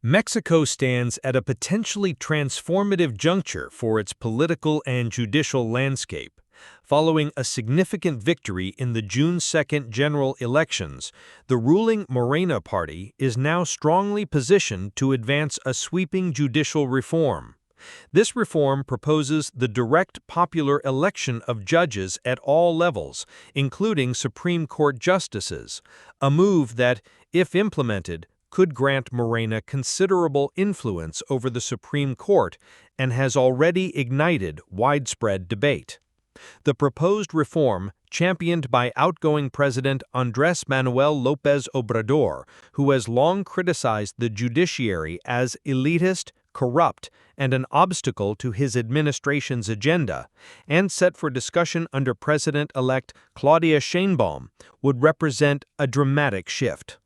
Mexico stands at a potentially transformative juncture for its political and judicial landscape. Following a significant victory in the June 2nd general elections, the ruling Morena party is now strongly positioned to advance a sweeping judicial reform. This reform proposes the direct popular election of judges at all levels, including Supreme Court justices, a move that, if implemented, could grant Morena considerable influence over the Supreme Court and has already ignited widespread debate. The proposed reform, championed by outgoing President Andrés Manuel López Obrador, who has long criticized the judiciary as elitist, corrupt, and an obstacle to his administration's agenda, and set for discussion under President-elect Claudia Sheinbaum, would represent a dramatic shift.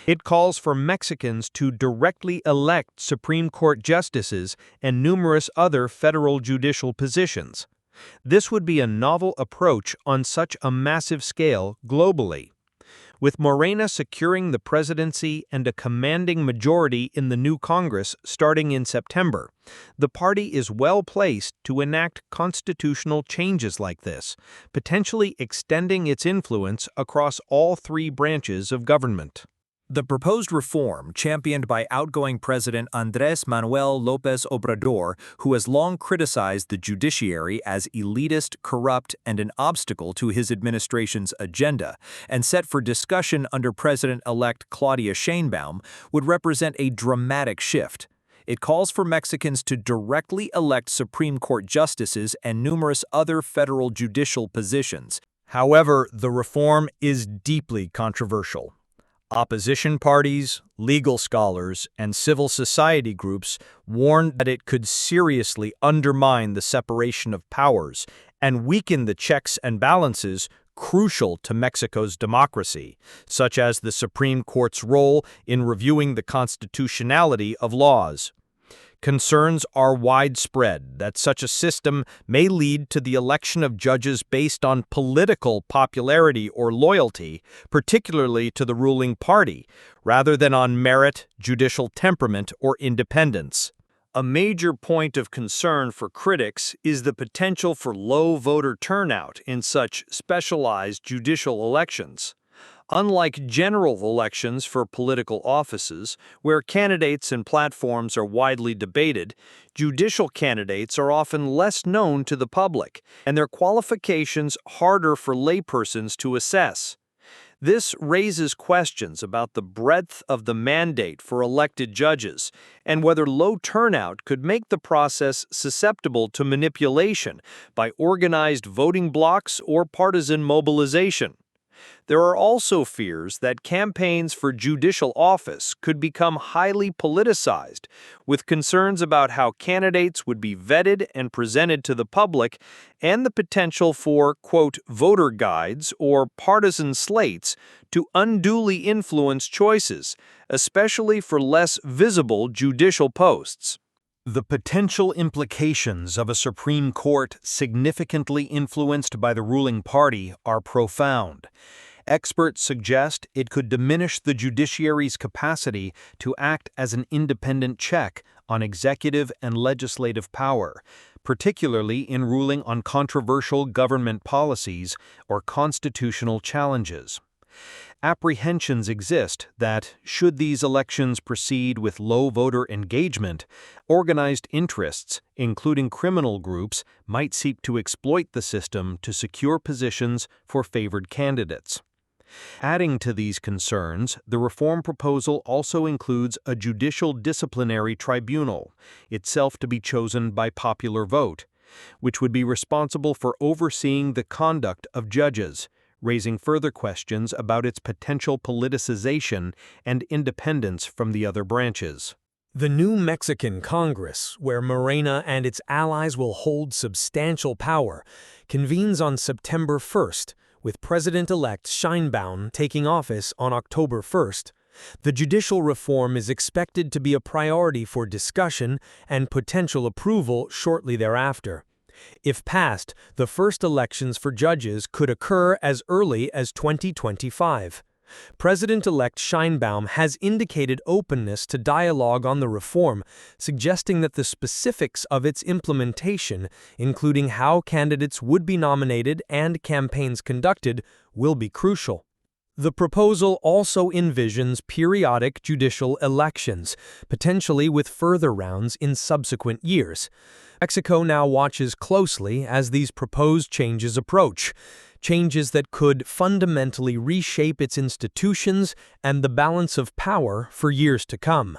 It calls for Mexicans to directly elect Supreme Court justices and numerous other federal judicial positions. This would be a novel approach on such a massive scale globally. With Morena securing the presidency and a commanding majority in the new Congress starting in September, the party is well placed to enact constitutional changes like this, potentially extending its influence across all three branches of government. The proposed reform, championed by outgoing President Andrés Manuel López Obrador, who has long criticized the judiciary as elitist, corrupt, and an obstacle to his administration's agenda, and set for discussion under President-elect Claudia Sheinbaum, would represent a dramatic shift. It calls for Mexicans to directly elect Supreme Court justices and numerous other federal judicial positions. However, the reform is deeply controversial. Opposition parties, legal scholars, and civil society groups warned that it could seriously undermine the separation of powers and weaken the checks and balances crucial to Mexico's democracy, such as the Supreme Court's role in reviewing the constitutionality of laws. Concerns are widespread that such a system may lead to the election of judges based on political popularity or loyalty, particularly to the ruling party, rather than on merit, judicial temperament, or independence. A major point of concern for critics is the potential for low voter turnout in such specialized judicial elections. Unlike general elections for political offices, where candidates and platforms are widely debated, judicial candidates are often less known to the public, and their qualifications harder for laypersons to assess. This raises questions about the breadth of the mandate for elected judges, and whether low turnout could make the process susceptible to manipulation by organized voting blocs or partisan mobilization. There are also fears that campaigns for judicial office could become highly politicized, with concerns about how candidates would be vetted and presented to the public, and the potential for, quote, voter guides or partisan slates to unduly influence choices, especially for less visible judicial posts. The potential implications of a Supreme Court significantly influenced by the ruling party are profound. Experts suggest it could diminish the judiciary's capacity to act as an independent check on executive and legislative power, particularly in ruling on controversial government policies or constitutional challenges. Apprehensions exist that, should these elections proceed with low voter engagement, organized interests, including criminal groups, might seek to exploit the system to secure positions for favored candidates. Adding to these concerns, the reform proposal also includes a judicial disciplinary tribunal, itself to be chosen by popular vote, which would be responsible for overseeing the conduct of judges, raising further questions about its potential politicization and independence from the other branches. The new Mexican Congress, where Morena and its allies will hold substantial power, convenes on September 1st, with President-elect Sheinbaum taking office on October 1st. The judicial reform is expected to be a priority for discussion and potential approval shortly thereafter. If passed, the first elections for judges could occur as early as 2025. President-elect Sheinbaum has indicated openness to dialogue on the reform, suggesting that the specifics of its implementation, including how candidates would be nominated and campaigns conducted, will be crucial. The proposal also envisions periodic judicial elections, potentially with further rounds in subsequent years. Mexico now watches closely as these proposed changes approach, changes that could fundamentally reshape its institutions and the balance of power for years to come.